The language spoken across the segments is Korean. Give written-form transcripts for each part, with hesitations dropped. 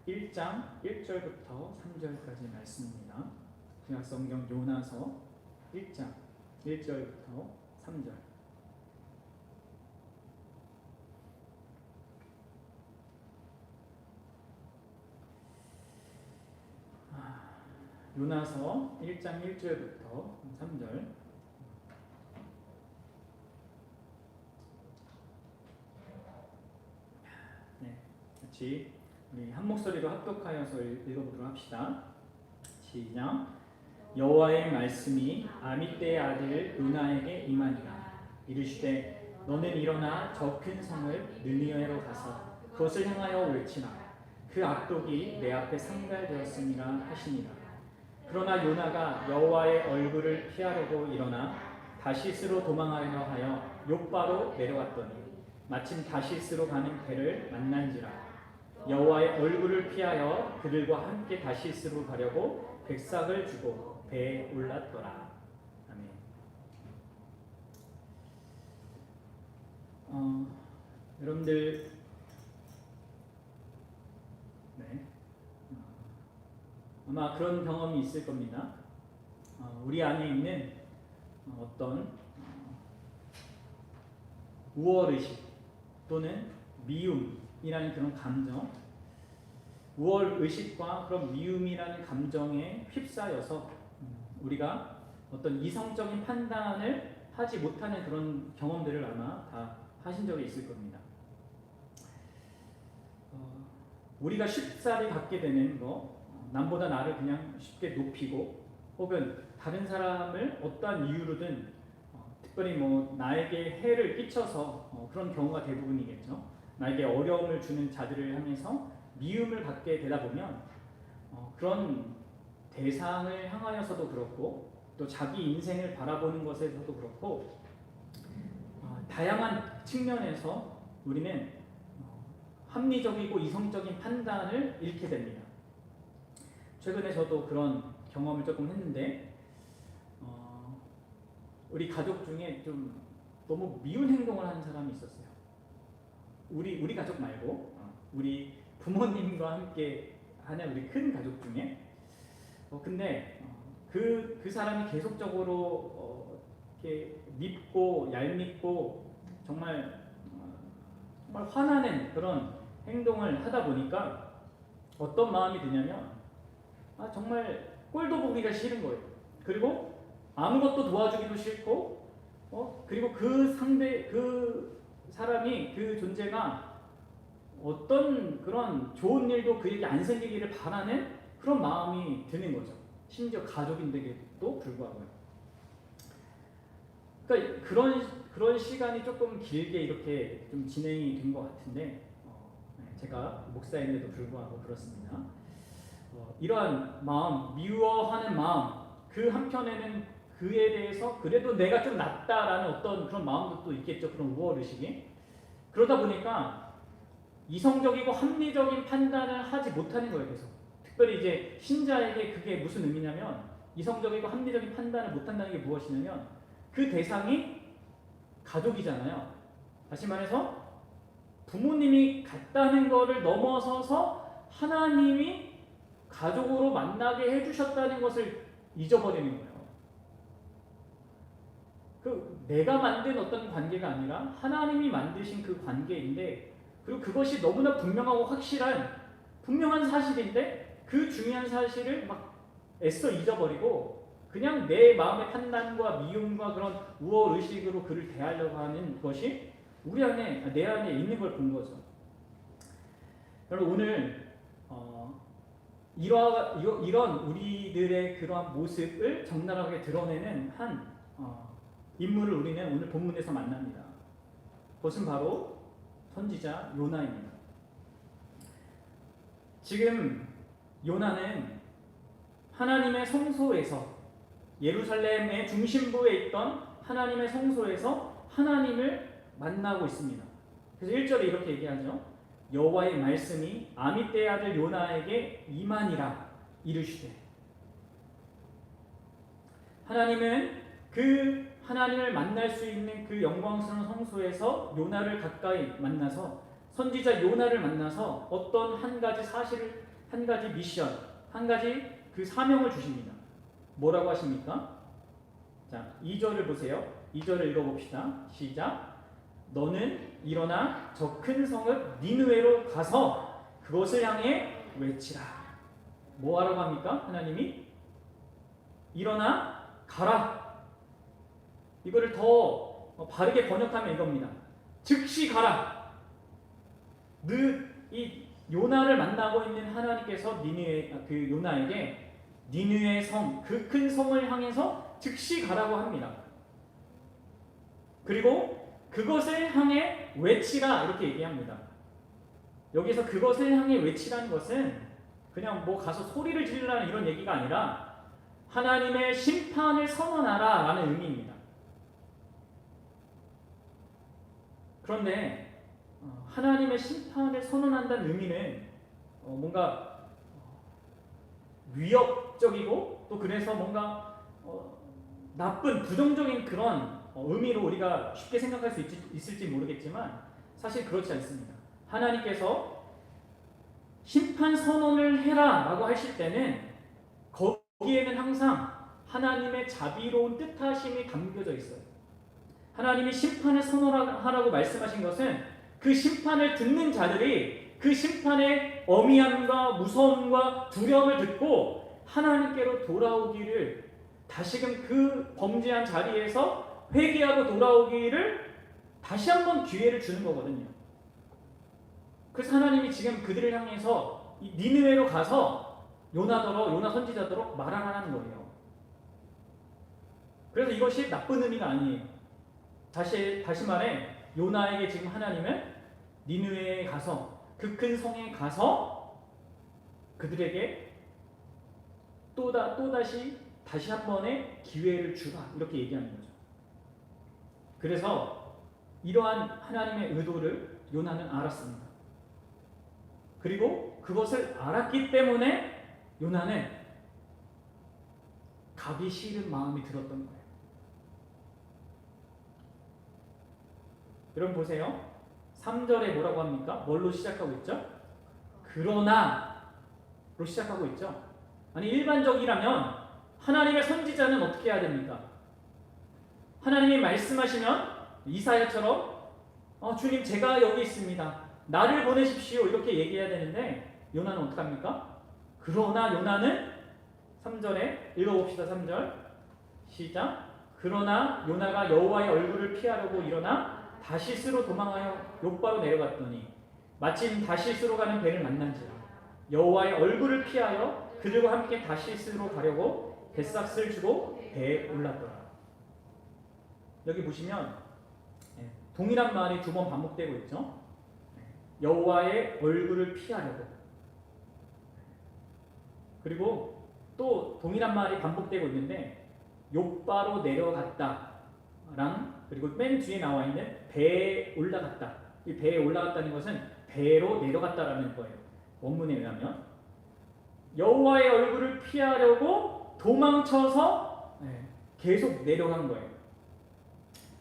1장 1절부터 3절까지 말씀입니다. 구약성경 요나서 1장 1절부터 3절. 요나서 1장 1절부터 3절. 네, 같이 우리 한 목소리로 합독하여서 읽어보도록 합시다. 시작. 여호와의 말씀이 아미떼의 아들 요나에게 임하니라. 이르시되 너는 일어나 저 큰 성을 느니웨로 가서 그것을 향하여 외치라. 그 악독이 내 앞에 상달되었음이라 하시니라. 그러나 요나가 여호와의 얼굴을 피하려고 일어나 다시스로 도망하려 하여 욥바로 내려갔더니 마침 다시스로 가는 배를 만난지라. 여호와의 얼굴을 피하여 그들과 함께 다시스로 가려고 백삭을 주고 배에 올랐더라. 아멘. 여러분들 네. 아마 그런 경험이 있을 겁니다. 우리 안에 있는 어떤 우월의식 또는 미움이라는 그런 감정, 우월의식과 그런 미움이라는 감정에 휩싸여서 우리가 어떤 이성적인 판단을 하지 못하는 그런 경험들을 아마 다 하신 적이 있을 겁니다. 우리가 쉽사리 갖게 되는 거, 남보다 나를 그냥 쉽게 높이고 혹은 다른 사람을 어떠한 이유로든 특별히 뭐 나에게 해를 끼쳐서 그런 경우가 대부분이겠죠. 나에게 어려움을 주는 자들을 향해서 미움을 갖게 되다 보면 그런 대상을 향하여서도 그렇고 또 자기 인생을 바라보는 것에서도 그렇고 다양한 측면에서 우리는 합리적이고 이성적인 판단을 잃게 됩니다. 최근에 저도 그런 경험을 조금 했는데 우리 가족 중에 좀 너무 미운 행동을 하는 사람이 있었어요. 우리 가족 말고 우리 부모님과 함께 하는 우리 큰 가족 중에 근데 그 사람이 계속적으로 이렇게 밉고 얄밉고 정말 화나는 그런 행동을 하다 보니까 어떤 마음이 드냐면 정말 꼴도 보기가 싫은 거예요. 그리고 아무것도 도와주기도 싫고 그리고 그 사람이 그 존재가 어떤 그런 좋은 일도 그에게 안 생기기를 바라는 그런 마음이 드는 거죠. 심지어 가족인데도 불구하고요. 그러니까 그런 시간이 조금 길게 이렇게 좀 진행이 된 것 같은데 제가 목사인데도 불구하고 그렇습니다. 이러한 마음, 미워하는 마음, 그 한편에는 그에 대해서 그래도 내가 좀 낫다라는 어떤 그런 마음도 또 있겠죠. 그런 우월의식이. 그러다 보니까 이성적이고 합리적인 판단을 하지 못하는 거예요. 계속. 특별히 이제 신자에게 그게 무슨 의미냐면 이성적이고 합리적인 판단을 못한다는 게 무엇이냐면 그 대상이 가족이잖아요. 다시 말해서 부모님이 같다는 것을 넘어서서 하나님이 가족으로 만나게 해주셨다는 것을 잊어버리는 거예요. 내가 만든 어떤 관계가 아니라 하나님이 만드신 그 관계인데 그리고 그것이 너무나 분명하고 분명한 사실인데 그 중요한 사실을 막 애써 잊어버리고 그냥 내 마음의 판단과 미움과 그런 우월의식으로 그를 대하려고 하는 것이 내 안에 있는 걸 본 거죠. 여러분 오늘 이런 우리들의 그러한 모습을 적나라하게 드러내는 한 인물을 우리는 오늘 본문에서 만납니다. 그것은 바로 선지자 요나입니다. 지금 요나는 하나님의 성소에서 예루살렘의 중심부에 있던 하나님의 성소에서 하나님을 만나고 있습니다. 그래서 1절에 이렇게 얘기하죠. 여호와의 말씀이 아미떼의 아들 요나에게 임하니라 이르시되. 하나님은 하나님을 만날 수 있는 그 영광스러운 성소에서 요나를 가까이 만나서 선지자 요나를 만나서 어떤 한 가지 사실을, 한 가지 미션, 한 가지 그 사명을 주십니다. 뭐라고 하십니까? 자, 2절을 보세요. 2절을 읽어봅시다. 시작. 너는 일어나 저 큰 성읍 니느웨로 가서 그것을 향해 외치라. 뭐 하라고 합니까? 하나님이 일어나 가라. 이거를 더 바르게 번역하면 이겁니다. 즉시 가라. 이 요나를 만나고 있는 하나님께서 그 요나에게 니느웨 성, 그 큰 성을 향해서 즉시 가라고 합니다. 그리고 그것을 향해 외치라 이렇게 얘기합니다. 여기서 그것을 향해 외치라는 것은 그냥 뭐 가서 소리를 지르라는 이런 얘기가 아니라 하나님의 심판을 선언하라 라는 의미입니다. 그런데 하나님의 심판을 선언한다는 의미는 뭔가 위협적이고 또 그래서 뭔가 나쁜 부정적인 그런 의미로 우리가 쉽게 생각할 수 있을지 모르겠지만 사실 그렇지 않습니다. 하나님께서 심판 선언을 해라 라고 하실 때는 거기에는 항상 하나님의 자비로운 뜻하심이 담겨져 있어요. 하나님이 심판을 선언하라고 말씀하신 것은 그 심판을 듣는 자들이 그 심판의 어미함과 무서움과 두려움을 듣고 하나님께로 돌아오기를, 다시금 그 범죄한 자리에서 회개하고 돌아오기를 다시 한번 기회를 주는 거거든요. 그래서 하나님이 지금 그들을 향해서 니느웨로 가서 요나 선지자도록 말하라는 거예요. 그래서 이것이 나쁜 의미가 아니에요. 다시 말해 요나에게 지금 하나님은 니느웨에 가서 그 큰 성에 가서 그들에게 다시 한 번의 기회를 주라 이렇게 얘기하는 거죠. 그래서 이러한 하나님의 의도를 요나는 알았습니다. 그리고 그것을 알았기 때문에 요나는 가기 싫은 마음이 들었던 거예요. 여러분 보세요. 3절에 뭐라고 합니까? 뭘로 시작하고 있죠? 그러나로 시작하고 있죠. 아니 일반적이라면 하나님의 선지자는 어떻게 해야 됩니까? 하나님이 말씀하시면 이사야처럼 주님 제가 여기 있습니다. 나를 보내십시오 이렇게 얘기해야 되는데 요나는 어떻게 합니까? 그러나 요나는 3절에 읽어봅시다. 3절 시작. 그러나 요나가 여호와의 얼굴을 피하려고 일어나 다시스로 도망하여 욥바로 내려갔더니 마침 다시스로 가는 배를 만난지라 여호와의 얼굴을 피하여 그들과 함께 다시스로 가려고 뱃삭을 주고 배에 올랐더라. 여기 보시면 동일한 말이 두 번 반복되고 있죠. 여호와의 얼굴을 피하려고, 그리고 또 동일한 말이 반복되고 있는데 욥바로 내려갔다랑, 그리고 맨 뒤에 나와 있는 배에 올라갔다. 이 배에 올라갔다는 것은 배로 내려갔다라는 거예요. 원문에 의하면 여호와의 얼굴을 피하려고 도망쳐서 계속 내려간 거예요.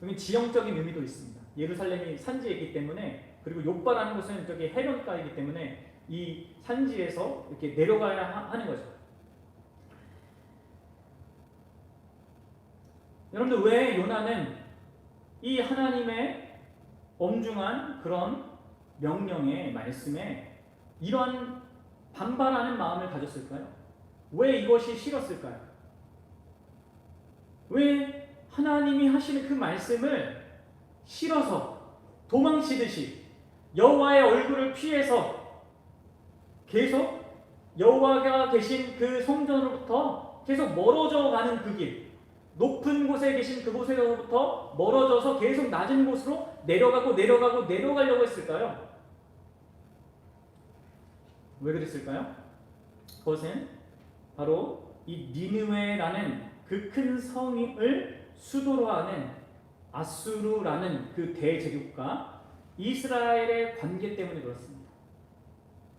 여기 지형적인 의미도 있습니다. 예루살렘이 산지이기 때문에, 그리고 욥바라는 곳은 저기 해변가이기 때문에 이 산지에서 이렇게 내려가야 하는 거죠. 여러분들 왜 요나는 이 하나님의 엄중한 그런 명령의 말씀에 이런 반발하는 마음을 가졌을까요? 왜 이것이 싫었을까요? 왜 하나님이 하시는 그 말씀을 싫어서 도망치듯이 여호와의 얼굴을 피해서 계속 여호와가 계신 그 성전으로부터 계속 멀어져 가는 그 길, 높은 곳에 계신 그곳에서부터 멀어져서 계속 낮은 곳으로 내려가려고 했을까요? 왜 그랬을까요? 그것은 바로 이 니느웨라는 그 큰 성을 수도로 하는 아수르라는 그 대제국과 이스라엘의 관계 때문에 그렇습니다.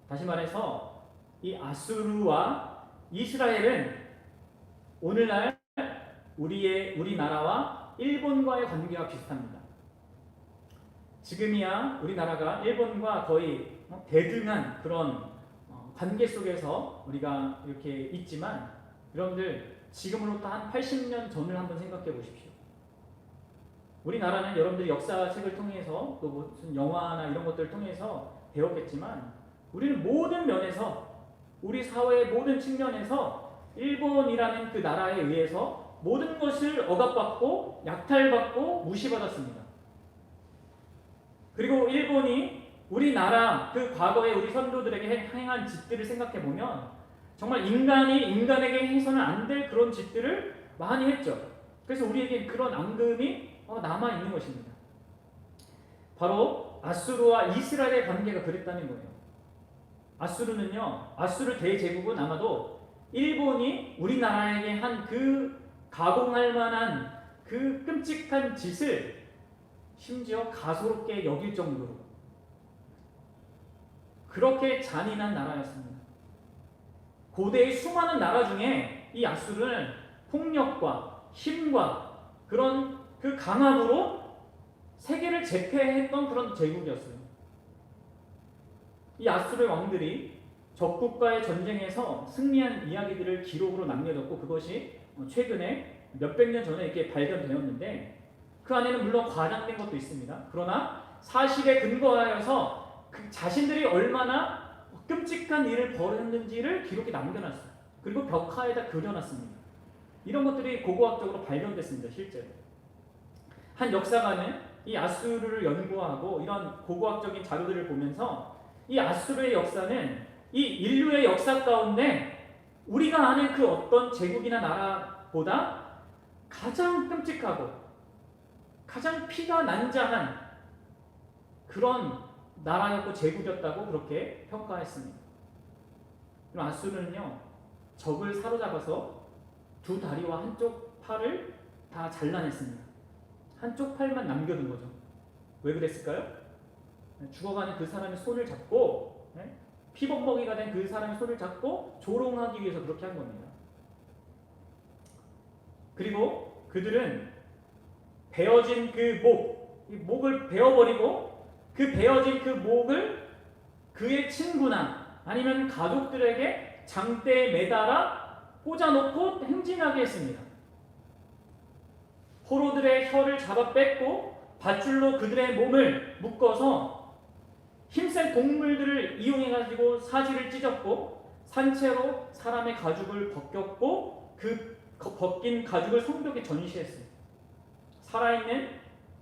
다시 말해서 이 아수르와 이스라엘은 오늘날 우리나라와 일본과의 관계가 비슷합니다. 지금이야 우리나라가 일본과 거의 대등한 그런 관계 속에서 우리가 이렇게 있지만, 여러분들 지금으로부터 한 80년 전을 한번 생각해 보십시오. 우리나라는 여러분들이 역사책을 통해서 또 무슨 영화나 이런 것들을 통해서 배웠겠지만, 우리는 모든 면에서, 우리 사회의 모든 측면에서 일본이라는 그 나라에 의해서 모든 것을 억압받고 약탈받고 무시받았습니다. 그리고 일본이 우리나라 그 과거에 우리 선조들에게 행한 짓들을 생각해 보면 정말 인간이 인간에게 해서는 안 될 그런 짓들을 많이 했죠. 그래서 우리에게 그런 앙금이 남아 있는 것입니다. 바로 아수르와 이스라엘의 관계가 그랬다는 거예요. 아수르 대제국은 아마도 일본이 우리나라에게 한 그 가공할 만한 그 끔찍한 짓을 심지어 가소롭게 여길 정도로 그렇게 잔인한 나라였습니다. 고대의 수많은 나라 중에 이 아수르는 폭력과 힘과 그런 그 강압으로 세계를 제패했던 그런 제국이었어요. 이 아수르 왕들이 적국과의 전쟁에서 승리한 이야기들을 기록으로 남겨뒀고, 그것이 최근에 몇백 년 전에 이렇게 발견되었는데, 그 안에는 물론 과장된 것도 있습니다. 그러나 사실에 근거하여서 그 자신들이 얼마나 끔찍한 일을 벌였는지를 기록에 남겨놨어요. 그리고 벽화에다 그려놨습니다. 이런 것들이 고고학적으로 발견됐습니다. 실제로 한 역사가는 이 아수르를 연구하고 이런 고고학적인 자료들을 보면서 이 아수르의 역사는 이 인류의 역사 가운데 우리가 아는 그 어떤 제국이나 나라보다 가장 끔찍하고 가장 피가 난자한 그런 나라였고 제국이었다고 그렇게 평가했습니다. 그럼 아수르는요, 적을 사로잡아서 두 다리와 한쪽 팔을 다 잘라냈습니다. 한쪽 팔만 남겨둔 거죠. 왜 그랬을까요? 죽어가는 그 사람의 손을 잡고, 피범벅이가 된 그 사람의 손을 잡고 조롱하기 위해서 그렇게 한 겁니다. 그리고 그들은 베어진 그 목을 베어버리고 그 베어진 그 목을 그의 친구나 아니면 가족들에게 장대에 매달아 꽂아놓고 행진하게 했습니다. 포로들의 혀를 잡아 뺏고 밧줄로 그들의 몸을 묶어서 힘센 동물들을 이용해가지고 사지를 찢었고, 산채로 사람의 가죽을 벗겼고 그 벗긴 가죽을 성벽에 전시했어요. 살아있는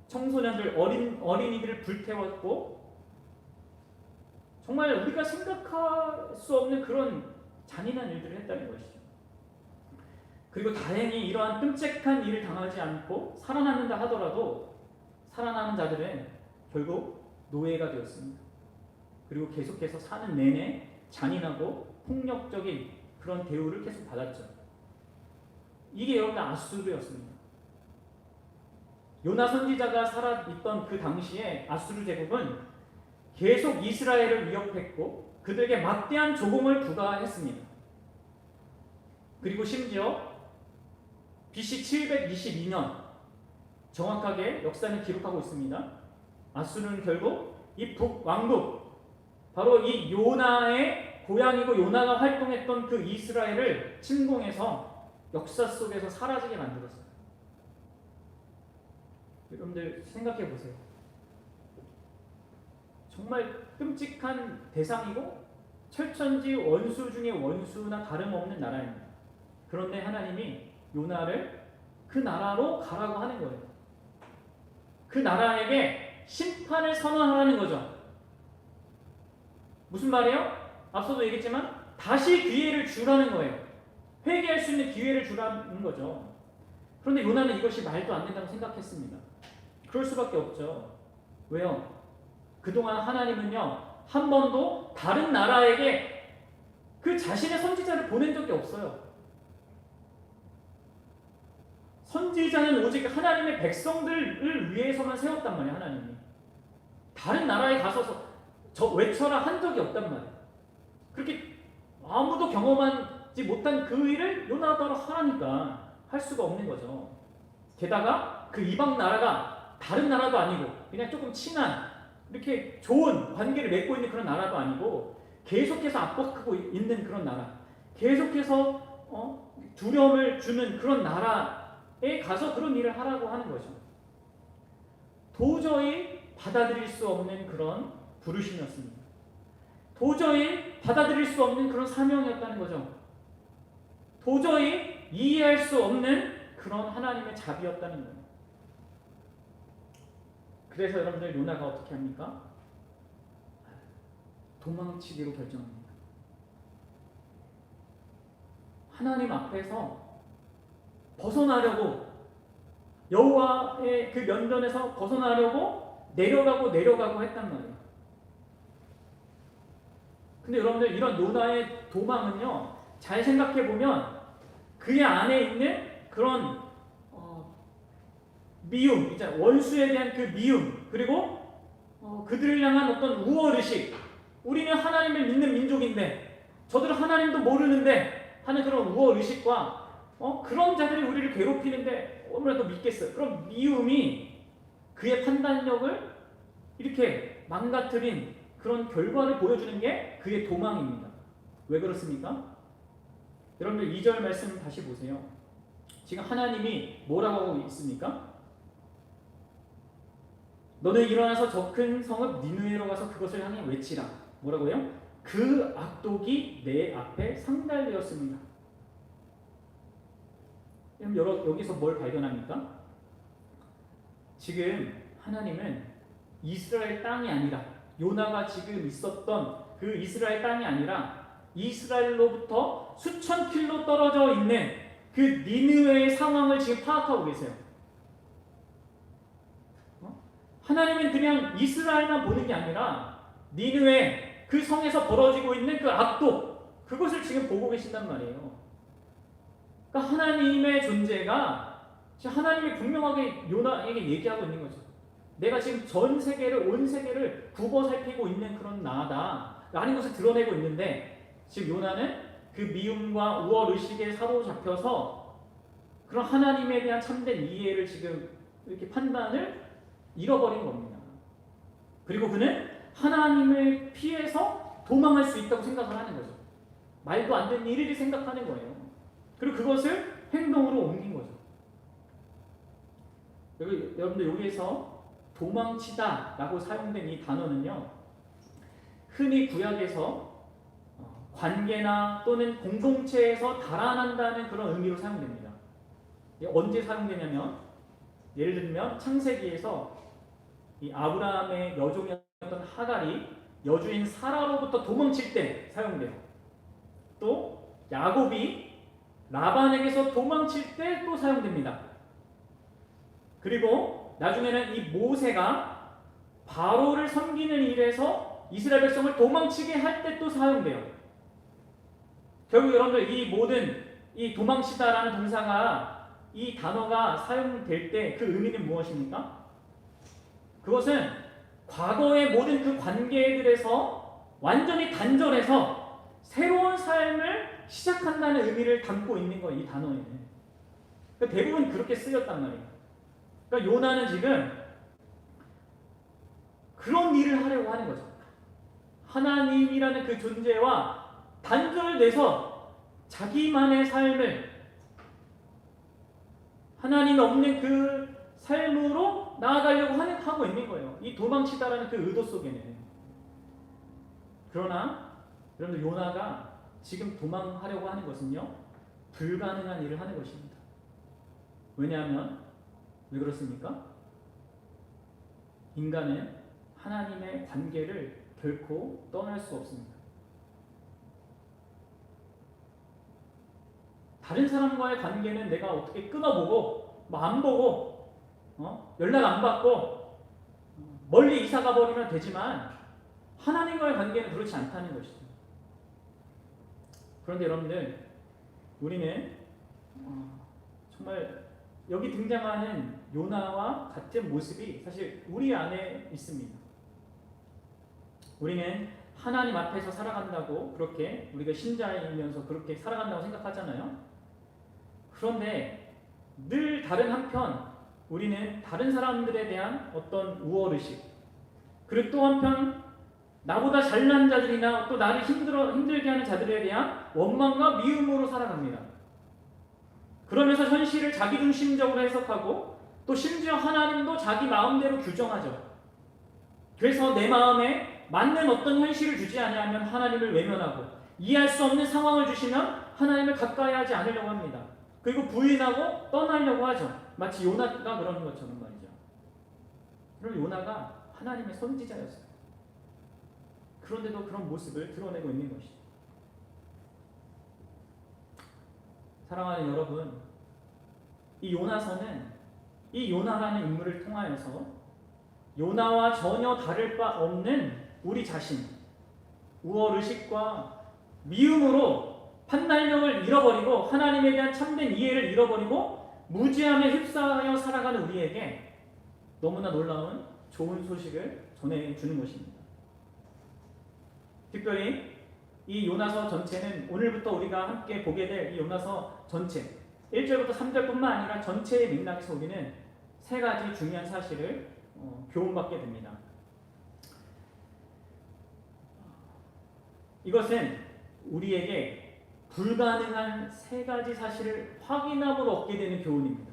청소년들, 어린이들을 불태웠고, 정말 우리가 생각할 수 없는 그런 잔인한 일들을 했다는 것이죠. 그리고 다행히 이러한 끔찍한 일을 당하지 않고 살아남는다 하더라도 살아남은 자들은 결국 노예가 되었습니다. 그리고 계속해서 사는 내내 잔인하고 폭력적인 그런 대우를 계속 받았죠. 이게 여러분 아수르였습니다. 요나 선지자가 살아있던 그 당시에 아수르 제국은 계속 이스라엘을 위협했고 그들에게 막대한 조공을 부과했습니다. 그리고 심지어 BC 722년, 정확하게 역사는 기록하고 있습니다. 아수르는 결국 이 북왕국, 바로 이 요나의 고향이고 요나가 활동했던 그 이스라엘을 침공해서 역사 속에서 사라지게 만들었어요. 여러분들 생각해 보세요. 정말 끔찍한 대상이고 철천지 원수 중에 원수나 다름없는 나라입니다. 그런데 하나님이 요나를 그 나라로 가라고 하는 거예요. 그 나라에게 심판을 선언하라는 거죠. 무슨 말이에요? 앞서도 얘기했지만 다시 기회를 주라는 거예요. 회개할 수 있는 기회를 주라는 거죠. 그런데 요나는 이것이 말도 안 된다고 생각했습니다. 그럴 수밖에 없죠. 왜요? 그동안 하나님은요, 한 번도 다른 나라에게 그 자신의 선지자를 보낸 적이 없어요. 선지자는 오직 하나님의 백성들을 위해서만 세웠단 말이에요. 하나님이 다른 나라에 가서 외쳐라 한 적이 없단 말이에요. 그렇게 아무도 경험하지 못한 그 일을 요나더러 하라니까 할 수가 없는 거죠. 게다가 그 이방 나라가 다른 나라도 아니고 그냥 조금 친한 이렇게 좋은 관계를 맺고 있는 그런 나라도 아니고 계속해서 압박하고 있는 그런 나라, 계속해서 두려움을 주는 그런 나라에 가서 그런 일을 하라고 하는 거죠. 도저히 받아들일 수 없는 그런 부르심이었습니다. 도저히 받아들일 수 없는 그런 사명이었다는 거죠. 도저히 이해할 수 없는 그런 하나님의 자비였다는 거예요. 그래서 여러분들 요나가 어떻게 합니까? 도망치기로 결정합니다. 하나님 앞에서 벗어나려고, 여호와의 그 면전에서 벗어나려고 내려가고 했단 말이에요. 근데 여러분들 이런 요나의 도망은요, 잘 생각해 보면 그의 안에 있는 그런 미움, 이제 원수에 대한 그 미움, 그리고 그들을 향한 어떤 우월의식, 우리는 하나님을 믿는 민족인데 저들은 하나님도 모르는데 하는 그런 우월의식과 그런 자들이 우리를 괴롭히는데 얼마나 더 믿겠어요. 그런 미움이 그의 판단력을 이렇게 망가뜨린 그런 결과를 보여주는 게 그의 도망입니다. 왜 그렇습니까? 여러분들 2절 말씀 다시 보세요. 지금 하나님이 뭐라고 하고 있습니까? 너는 일어나서 저 큰 성읍 니느웨로 가서 그것을 향해 외치라. 뭐라고요? 그 악독이 내 앞에 상달되었습니다. 여기서 뭘 발견합니까? 지금 하나님은 이스라엘 땅이 아니라, 요나가 지금 있었던 그 이스라엘 땅이 아니라 이스라엘로부터 수천 킬로 떨어져 있는 그 니느웨의 상황을 지금 파악하고 계세요. 하나님은 그냥 이스라엘만 보는 게 아니라 니느웨 그 성에서 벌어지고 있는 그 악독, 그것을 지금 보고 계신단 말이에요. 그러니까 하나님의 존재가 하나님이 분명하게 요나에게 얘기하고 있는 거죠. 내가 지금 전 세계를, 온 세계를 굽어 살피고 있는 그런 나다 라는 것을 드러내고 있는데, 지금 요나는 그 미움과 우월의식에 사로잡혀서 그런 하나님에 대한 참된 이해를 지금 이렇게 판단을 잃어버린 겁니다. 그리고 그는 하나님을 피해서 도망할 수 있다고 생각을 하는 거죠. 말도 안 되는 일을 생각하는 거예요. 그리고 그것을 행동으로 옮긴 거죠. 여러분들 여기에서 도망치다 라고 사용된 이 단어는요, 흔히 구약에서 관계나 또는 공동체에서 달아난다는 그런 의미로 사용됩니다. 언제 사용되냐면, 예를 들면 창세기에서 이 아브라함의 여종이었던 하갈이 여주인 사라로부터 도망칠 때 사용돼요. 또 야곱이 라반에게서 도망칠 때 또 사용됩니다. 그리고 나중에는 이 모세가 바로를 섬기는 일에서 이스라엘 백성을 도망치게 할 때 또 사용돼요. 결국 여러분들 이 모든 이 도망치다라는 동사가, 이 단어가 사용될 때 그 의미는 무엇입니까? 그것은 과거의 모든 그 관계들에서 완전히 단절해서 새로운 삶을 시작한다는 의미를 담고 있는 거예요, 이 단어에는. 그러니까 대부분 그렇게 쓰였단 말이에요. 그러니까 요나는 지금 그런 일을 하려고 하는 거죠. 하나님이라는 그 존재와 단절돼서 자기만의 삶을, 하나님 없는 그 삶으로 나아가려고 하고 있는 거예요. 이 도망치다라는 그 의도 속에는. 그러나 여러분들 요나가 지금 도망하려고 하는 것은요, 불가능한 일을 하는 것입니다. 왜냐하면 왜 그렇습니까? 인간은 하나님의 관계를 결코 떠날 수 없습니다. 다른 사람과의 관계는 내가 어떻게 끊어보고 안 보고 연락 안 받고 멀리 이사가 버리면 되지만, 하나님과의 관계는 그렇지 않다는 것이죠. 그런데 여러분들, 우리는 정말 여기 등장하는 요나와 같은 모습이 사실 우리 안에 있습니다. 우리는 하나님 앞에서 살아간다고, 그렇게 우리가 신자이면서 그렇게 살아간다고 생각하잖아요. 그런데 늘 다른 한편 우리는 다른 사람들에 대한 어떤 우월의식, 그리고 또 한편 나보다 잘난 자들이나 또 나를 힘들게 하는 자들에 대한 원망과 미움으로 살아갑니다. 그러면서 현실을 자기 중심적으로 해석하고 또 심지어 하나님도 자기 마음대로 규정하죠. 그래서 내 마음에 맞는 어떤 현실을 주지 아니하면 하나님을 외면하고 이해할 수 없는 상황을 주시면 하나님을 가까이 하지 않으려고 합니다. 그리고 부인하고 떠나려고 하죠. 마치 요나가 그러는 것처럼 말이죠. 그럼 요나가 하나님의 선지자였어요. 그런데도 그런 모습을 드러내고 있는 것이죠. 사랑하는 여러분, 이 요나서는 이 요나라는 인물을 통하여서 요나와 전혀 다를 바 없는 우리 자신, 우월의식과 미움으로 판단력을 잃어버리고 하나님에 대한 참된 이해를 잃어버리고 무지함에 휩싸여 살아가는 우리에게 너무나 놀라운 좋은 소식을 전해주는 것입니다. 특별히 이 요나서 전체는 오늘부터 우리가 함께 보게 될 이 요나서 전체 1절부터 3절뿐만 아니라 전체의 맥락에서 우리는 세 가지 중요한 사실을 교훈받게 됩니다. 이것은 우리에게 불가능한 세 가지 사실을 확인함으로 얻게 되는 교훈입니다.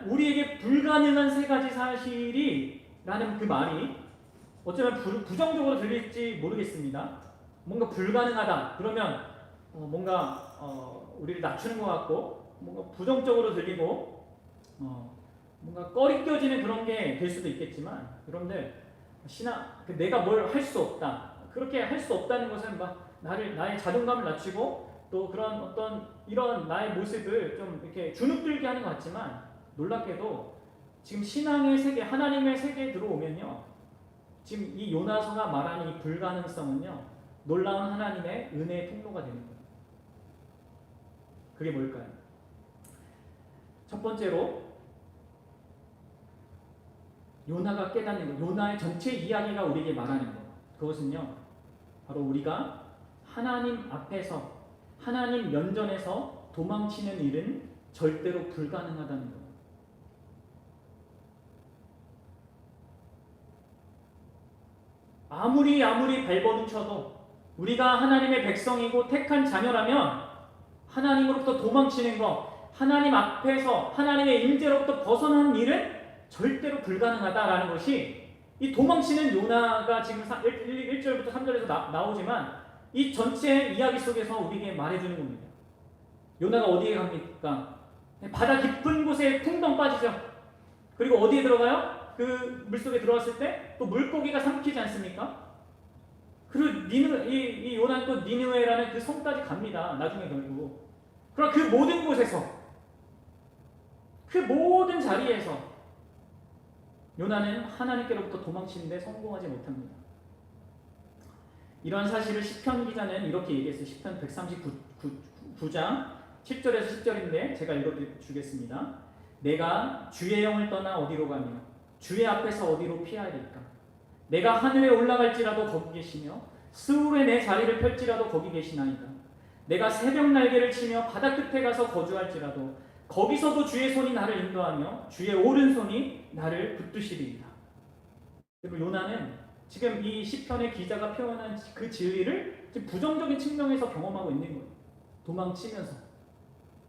우리에게 불가능한 세 가지 사실이라는 그 말이 어쩌면 부정적으로 들릴지 모르겠습니다. 뭔가 불가능하다 그러면 뭔가 우리를 낮추는 것 같고 뭔가 부정적으로 들리고 뭔가 꺼리껴지는 그런 게 될 수도 있겠지만, 여러분들 내가 뭘 할 수 없다, 그렇게 할 수 없다는 것은 막 나의 자존감을 낮추고 또 그런 어떤 이런 나의 모습을 좀 이렇게 주눅들게 하는 것 같지만, 놀랍게도 지금 신앙의 세계, 하나님의 세계에 들어오면요, 지금 이 요나서가 말하는 이 불가능성은요, 놀라운 하나님의 은혜의 통로가 되는 거예요. 그게 뭘까요? 첫 번째로 요나가 깨닫는 것, 요나의 전체 이야기가 우리에게 말하는 것, 그것은요 바로 우리가 하나님 앞에서, 하나님 면전에서 도망치는 일은 절대로 불가능하다는 것. 아무리 발버둥 쳐도 우리가 하나님의 백성이고 택한 자녀라면 하나님으로부터 도망치는 것, 하나님 앞에서 하나님의 임재로부터 벗어난 일은 절대로 불가능하다라는 것이, 이 도망치는 요나가 지금 1절부터 3절에서 나오지만 이 전체 이야기 속에서 우리에게 말해주는 겁니다. 요나가 어디에 갑니까? 바다 깊은 곳에 풍덩 빠지죠. 그리고 어디에 들어가요? 그 물속에 들어왔을 때 또 물고기가 삼키지 않습니까? 그리고 이 요나는 또 니느웨라는 그 성까지 갑니다. 나중에 결국. 그럼 그 모든 곳에서, 그 모든 자리에서 요나는 하나님께로부터 도망치는데 성공하지 못합니다. 이러한 사실을 시편 기자는 이렇게 얘기했어요. 시편 139장 7절에서 10절인데 제가 읽어주겠습니다. 내가 주의 영을 떠나 어디로 가며 주의 앞에서 어디로 피해야 될까? 내가 하늘에 올라갈지라도 거기 계시며 스울에 내 자리를 펼지라도 거기 계시나이다. 내가 새벽 날개를 치며 바다 끝에 가서 거주할지라도 거기서도 주의 손이 나를 인도하며 주의 오른손이 나를 붙드시리이다. 그리고 요나는 지금 이 시편의 기자가 표현한 그 진리를 지금 부정적인 측면에서 경험하고 있는 거예요. 도망치면서.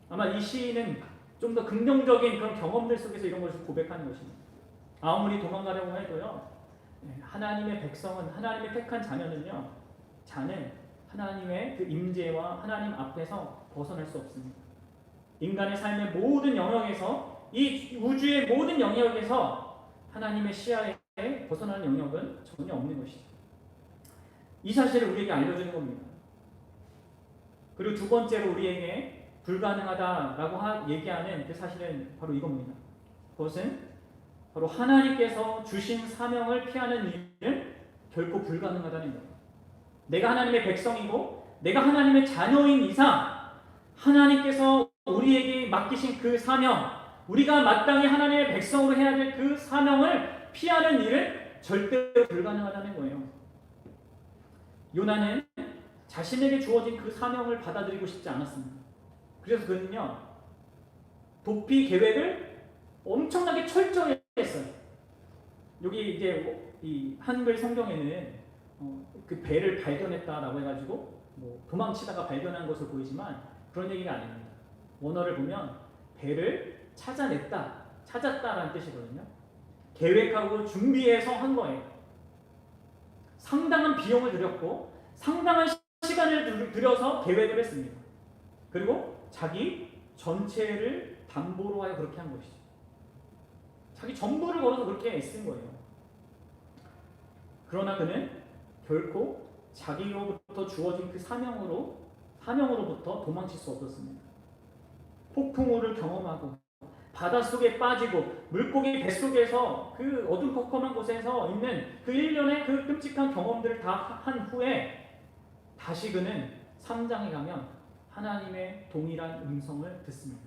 아마 이 시인은 좀 더 긍정적인 그런 경험들 속에서 이런 것을 고백하는 것입니다. 아무리 도망가려고 해도요, 하나님의 백성은, 하나님의 택한 자녀는요, 자는 하나님의 그 임재와 하나님 앞에서 벗어날 수 없습니다. 인간의 삶의 모든 영역에서, 이 우주의 모든 영역에서 하나님의 시야에 벗어나는 영역은 전혀 없는 것이죠. 이 사실을 우리에게 알려주는 겁니다. 그리고 두 번째로 우리에게 불가능하다라고 얘기하는 그 사실은 바로 이겁니다. 그것은 바로 하나님께서 주신 사명을 피하는 일은 결코 불가능하다는 거예요. 내가 하나님의 백성이고 내가 하나님의 자녀인 이상 하나님께서 우리에게 맡기신 그 사명, 우리가 마땅히 하나님의 백성으로 해야 될 그 사명을 피하는 일은 절대로 불가능하다는 거예요. 요나는 자신에게 주어진 그 사명을 받아들이고 싶지 않았습니다. 그래서 그는요, 도피 계획을 엄청나게 철저했어요. 여기 이제 이 한글 성경에는 그 배를 발견했다라고 해가지고 뭐 도망치다가 발견한 것으로 보이지만 그런 얘기가 아닙니다. 원어를 보면 배를 찾았다라는 뜻이거든요. 계획하고 준비해서 한 거예요. 상당한 비용을 들였고 상당한 시간을 들여서 계획을 했습니다. 그리고 자기 전체를 담보로 하여 그렇게 한 것이죠. 자기 전부를 걸어서 그렇게 애쓴 거예요. 그러나 그는 결코 자기로부터 주어진 그 사명으로부터 도망칠 수 없었습니다. 폭풍우를 경험하고 바닷속에 빠지고 물고기 뱃속에서 그 어둠컴컴한 곳에서 있는 그 일련의 그 끔찍한 경험들을 다 한 후에 다시 그는 3장에 가면 하나님의 동일한 음성을 듣습니다.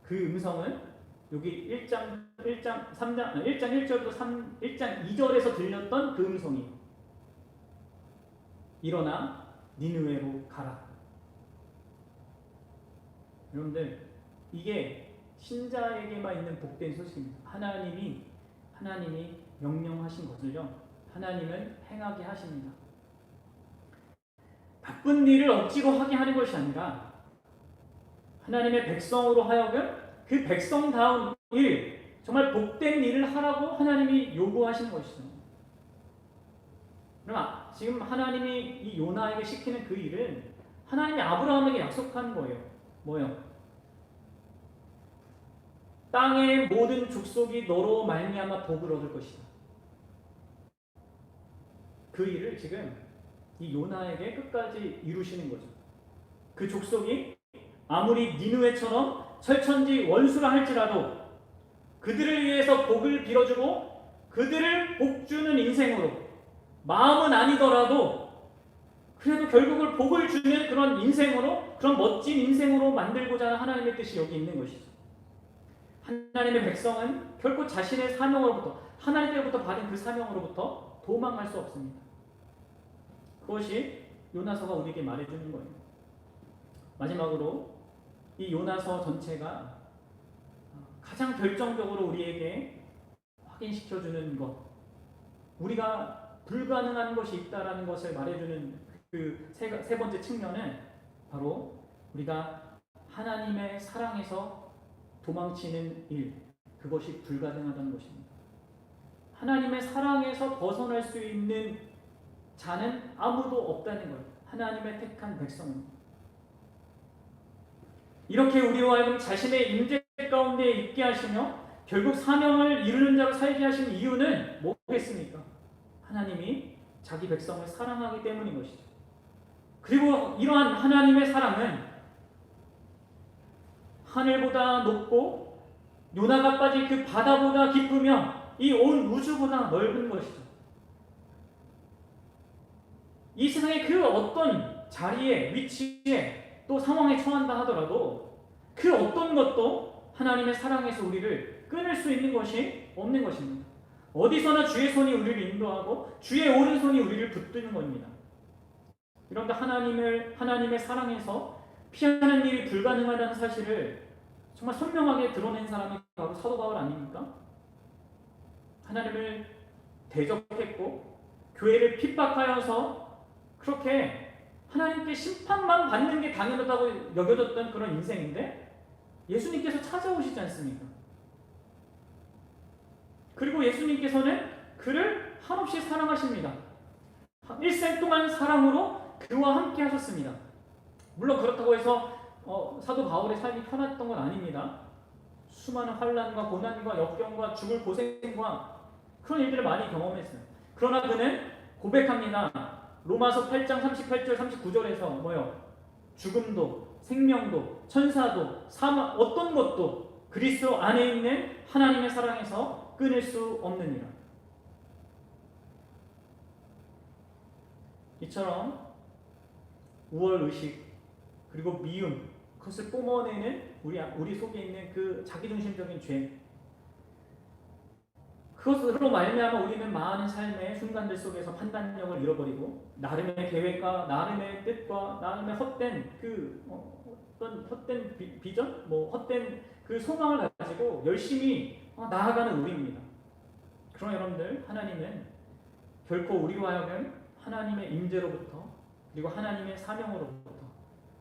그 음성은 여기 1장 1절부터 1장 2절에서 들렸던 그 음성이에요. 일어나 니느웨로 가라. 여러분들, 이게 신자에게만 있는 복된 소식입니다. 하나님이 명령하신 것을요, 하나님은 행하게 하십니다. 바쁜 일을 억지로 하게 하는 것이 아니라 하나님의 백성으로 하여금 그 백성다운 일, 정말 복된 일을 하라고 하나님이 요구하시는 것이죠. 그럼 지금 하나님이 이 요나에게 시키는 그 일은 하나님이 아브라함에게 약속한 거예요. 뭐요? 땅의 모든 족속이 너로 말미암아 복을 얻을 것이다. 그 일을 지금 이 요나에게 끝까지 이루시는 거죠. 그 족속이 아무리 니느웨처럼 철천지 원수라 할지라도 그들을 위해서 복을 빌어주고 그들을 복주는 인생으로, 마음은 아니더라도 그래도 결국을 복을 주는 그런 인생으로, 그런 멋진 인생으로 만들고자 하는 하나님의 뜻이 여기 있는 것이죠. 하나님의 백성은 결코 자신의 사명으로부터, 하나님께로부터 받은 그 사명으로부터 도망갈 수 없습니다. 그것이 요나서가 우리에게 말해주는 거예요. 마지막으로 이 요나서 전체가 가장 결정적으로 우리에게 확인시켜주는 것, 우리가 불가능한 것이 있다라는 것을 말해주는 그 세 번째 측면은 바로 우리가 하나님의 사랑에서 도망치는 일, 그것이 불가능하다는 것입니다. 하나님의 사랑에서 벗어날 수 있는 자는 아무도 없다는 것, 하나님의 택한 백성입니다. 이렇게 우리와 하여금 자신의 임재 가운데 있게 하시며 결국 사명을 이루는 자로 살게 하신 이유는 뭐겠습니까? 하나님이 자기 백성을 사랑하기 때문인 것이죠. 그리고 이러한 하나님의 사랑은 하늘보다 높고 요나가 빠진 그 바다보다 깊으며 이 온 우주보다 넓은 것이죠. 이 세상의 그 어떤 자리에, 위치에, 또 상황에 처한다 하더라도 그 어떤 것도 하나님의 사랑에서 우리를 끊을 수 있는 것이 없는 것입니다. 어디서나 주의 손이 우리를 인도하고 주의 오른손이 우리를 붙드는 겁니다. 그런데 하나님의 사랑에서 피하는 일이 불가능하다는 사실을 정말 선명하게 드러낸 사람이 바로 사도 바울 아닙니까? 하나님을 대적했고 교회를 핍박하여서 그렇게 하나님께 심판만 받는 게 당연하다고 여겨졌던 그런 인생인데 예수님께서 찾아오시지 않습니까? 그리고 예수님께서는 그를 한없이 사랑하십니다. 일생 동안 사랑으로 그와 함께 하셨습니다. 물론 그렇다고 해서 사도 바울의 삶이 편했던 건 아닙니다. 수많은 환난과 고난과 역경과 죽을 고생과 그런 일들을 많이 경험했어요. 그러나 그는 고백합니다. 로마서 8장 38절 39절에서 뭐요? 죽음도 생명도 천사도 사망 어떤 것도 그리스도 안에 있는 하나님의 사랑에서 끊을 수 없느니라. 이처럼 우월의식 그리고 미움, 그것을 뿜어내는 우리 속에 있는 그 자기중심적인 죄, 그것으로 말미암아 우리는 많은 삶의 순간들 속에서 판단력을 잃어버리고 나름의 계획과 나름의 뜻과 나름의 헛된 그 어떤 헛된 비전, 뭐 헛된 그 소망을 가지고 열심히 나아가는 우리입니다. 그러나 여러분들, 하나님은 결코 우리로 하여금 하나님의 임재로부터, 그리고 하나님의 사명으로부터,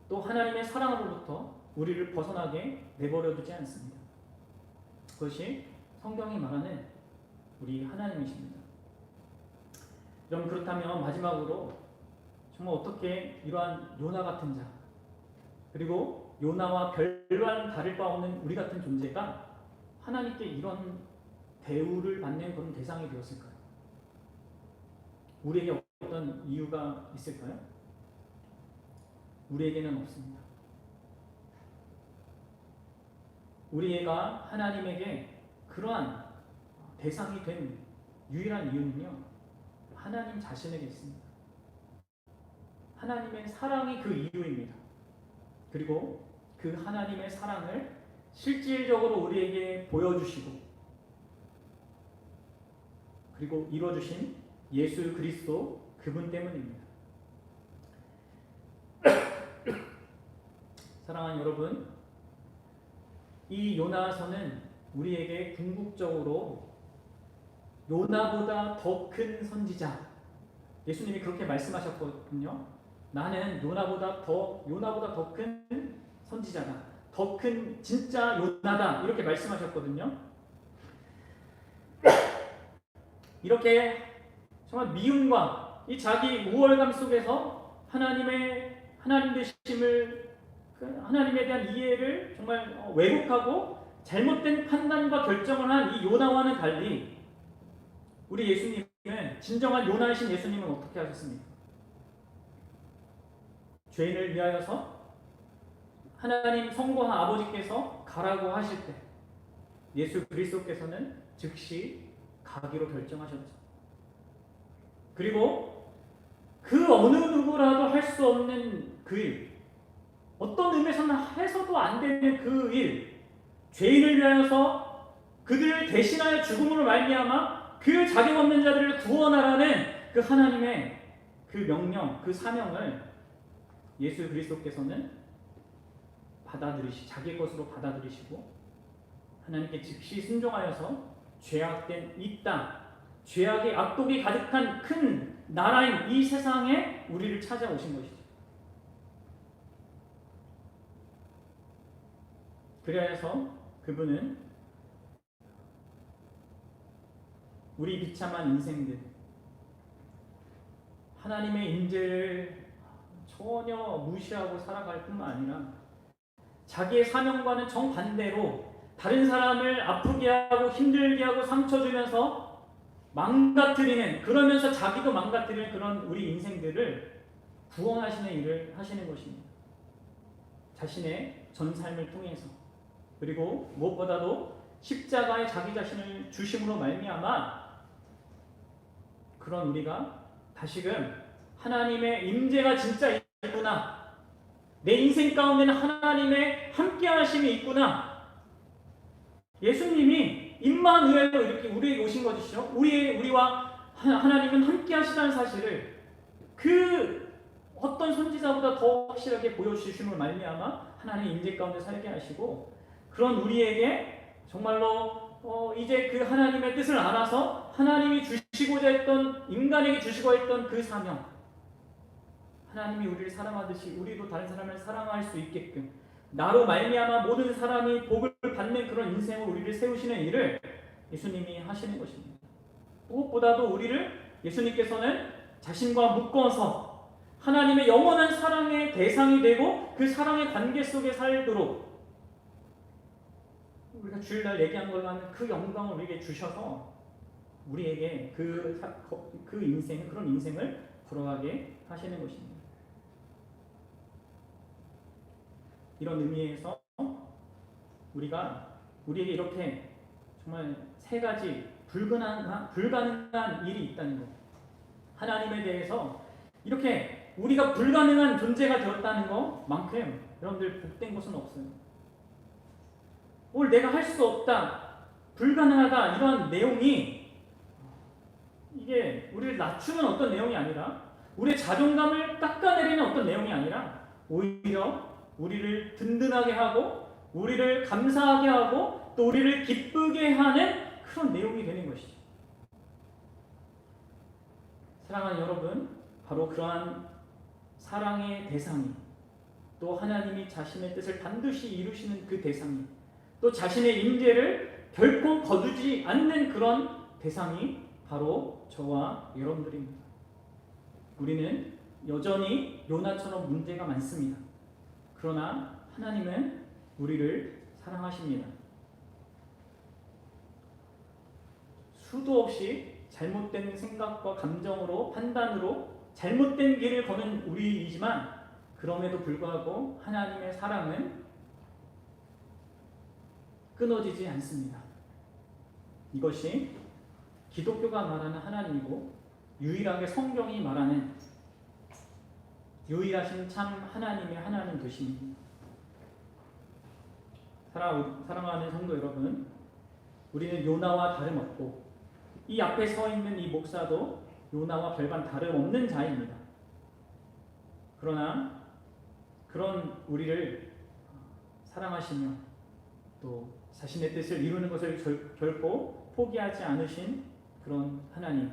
또 하나님의 사랑으로부터 우리를 벗어나게 내버려 두지 않습니다. 그것이 성경이 말하는 우리 하나님이십니다. 여러분, 그렇다면 마지막으로 정말 어떻게 이러한 요나 같은 자, 그리고 요나와 별반 다를 바 없는 우리 같은 존재가 하나님께 이런 대우를 받는 그런 대상이 되었을까요? 우리에게 어떤 이유가 있을까요? 우리에게는 없습니다. 우리가 하나님에게 그러한 대상이 된 유일한 이유는요, 하나님 자신에게 있습니다. 하나님의 사랑이 그 이유입니다. 그리고 그 하나님의 사랑을 실질적으로 우리에게 보여주시고, 그리고 이루어주신 예수 그리스도 그분 때문입니다. 사랑하는 여러분, 이 요나서는 우리에게 궁극적으로 요나보다 더 큰 선지자, 예수님이 그렇게 말씀하셨거든요. 나는 요나보다 더 큰 선지자다, 더 큰 진짜 요나다, 이렇게 말씀하셨거든요. 이렇게 정말 미움과 이 자기 우월감 속에서 하나님 되심을, 하나님에 대한 이해를 정말 왜곡하고 잘못된 판단과 결정을 한 이 요나와는 달리, 우리 예수님은, 진정한 요나이신 예수님은 어떻게 하셨습니까? 죄인을 위하여서 하나님 성부한 아버지께서 가라고 하실 때 예수 그리스도께서는 즉시 가기로 결정하셨죠. 그리고 그 어느 누구라도 할 수 없는 그 일, 어떤 의미에서는 해서도 안 되는 그 일, 죄인을 위하여서 그들을 대신하여 죽음으로 말미암아 그 자격 없는 자들을 구원하라는 그 하나님의 그 명령, 그 사명을 예수 그리스도께서는 자기의 것으로 받아들이시고 하나님께 즉시 순종하여서 죄악된 이 땅, 죄악의 악독이 가득한 큰 나라인 이 세상에 우리를 찾아오신 것이죠. 그래서 그분은 우리 비참한 인생들, 하나님의 임재를 전혀 무시하고 살아갈 뿐만 아니라 자기의 사명과는 정반대로 다른 사람을 아프게 하고 힘들게 하고 상처 주면서 망가뜨리는, 그러면서 자기도 망가뜨리는 그런 우리 인생들을 구원하시는 일을 하시는 것입니다. 자신의 전 삶을 통해서, 그리고 무엇보다도 십자가에 자기 자신을 주심으로 말미암아 그런 우리가 다시금 하나님의 임재가 진짜 있구나, 내 인생 가운데는 하나님의 함께하심이 있구나, 예수님이 입만 의뢰로 이렇게 우리에게 오신 것이죠. 우리와 하나님은 함께하시다는 사실을 그 어떤 선지자보다 더 확실하게 보여주심으로 말미암아 하나님의 임재 가운데 살게 하시고, 그런 우리에게 정말로 이제 그 하나님의 뜻을 알아서 하나님이 주시고자 했던, 인간에게 주시고 했던 그 사명, 하나님이 우리를 사랑하듯이 우리도 다른 사람을 사랑할 수 있게끔 나로 말미암아 모든 사람이 복을 받는 그런 인생으로 우리를 세우시는 일을 예수님이 하시는 것입니다. 무엇보다도 우리를 예수님께서는 자신과 묶어서 하나님의 영원한 사랑의 대상이 되고 그 사랑의 관계 속에 살도록, 우리가 주일날 얘기한 걸로 하는 그 영광을 우리에게 주셔서 우리에게 그 인생, 그런 인생을 걸어가게 하시는 것입니다. 이런 의미에서 우리에게 이렇게 정말 세 가지 불가능한 일이 있다는 것, 하나님에 대해서 이렇게 우리가 불가능한 존재가 되었다는 것만큼 여러분들 복된 것은 없어요. 오늘 내가 할 수 없다, 불가능하다, 이런 내용이 이게 우리를 낮추는 어떤 내용이 아니라, 우리의 자존감을 깎아내리는 어떤 내용이 아니라, 오히려 우리를 든든하게 하고 우리를 감사하게 하고 또 우리를 기쁘게 하는 그런 내용이 되는 것이죠. 사랑하는 여러분, 바로 그러한 사랑의 대상이 또 하나님이 자신의 뜻을 반드시 이루시는 그 대상이 또 자신의 임재를 결코 거두지 않는 그런 대상이 바로 저와 여러분들입니다. 우리는 여전히 요나처럼 문제가 많습니다. 그러나 하나님은 우리를 사랑하십니다. 수도 없이 잘못된 생각과 감정으로 판단으로 잘못된 길을 거는 우리이지만 그럼에도 불구하고 하나님의 사랑은 끊어지지 않습니다. 이것이 기독교가 말하는 하나님이고 유일하게 성경이 말하는 유일하신 참 하나님의 하나님 되십니다. 사랑하는 성도 여러분, 우리는 요나와 다름없고 이 앞에 서 있는 이 목사도 요나와 별반 다름없는 자입니다. 그러나 그런 우리를 사랑하시며 또 자신의 뜻을 이루는 것을 결코 포기하지 않으신 그런 하나님,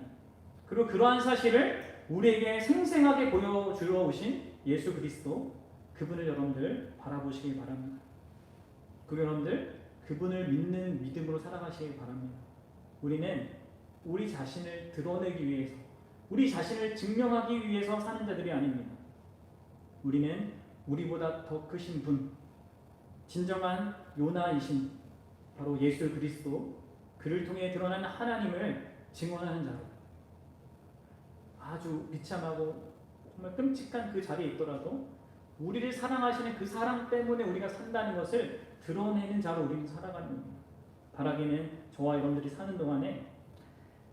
그리고 그러한 사실을 우리에게 생생하게 보여주어 오신 예수 그리스도, 그분을 여러분들 바라보시기 바랍니다. 그 여러분들 그분을 믿는 믿음으로 살아가시기 바랍니다. 우리는 우리 자신을 드러내기 위해서, 우리 자신을 증명하기 위해서 사는 자들이 아닙니다. 우리는 우리보다 더 크신 분, 진정한 요나이신 바로 예수 그리스도, 그를 통해 드러난 하나님을 증언하는 자로 아주 비참하고 정말 끔찍한 그 자리에 있더라도 우리를 사랑하시는 그 사랑 때문에 우리가 산다는 것을 드러내는 자로 우리는 살아가는 겁니다. 바라기는 저와 여러분들이 사는 동안에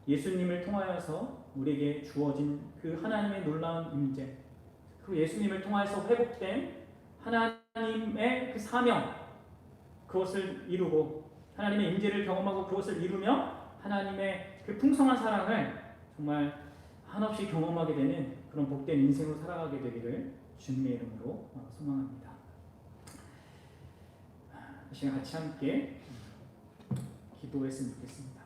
예수님을 통하여서 우리에게 주어진 그 하나님의 놀라운 임재, 그 예수님을 통하여서 회복된 하나님의 그 사명, 그것을 이루고 하나님의 임재를 경험하고 그것을 이루며 하나님의 그 풍성한 사랑을 정말 한없이 경험하게 되는 그런 복된 인생으로 살아가게 되기를 주님의 이름으로 소망합니다. 이 시간 같이 함께 기도했으면 좋겠습니다.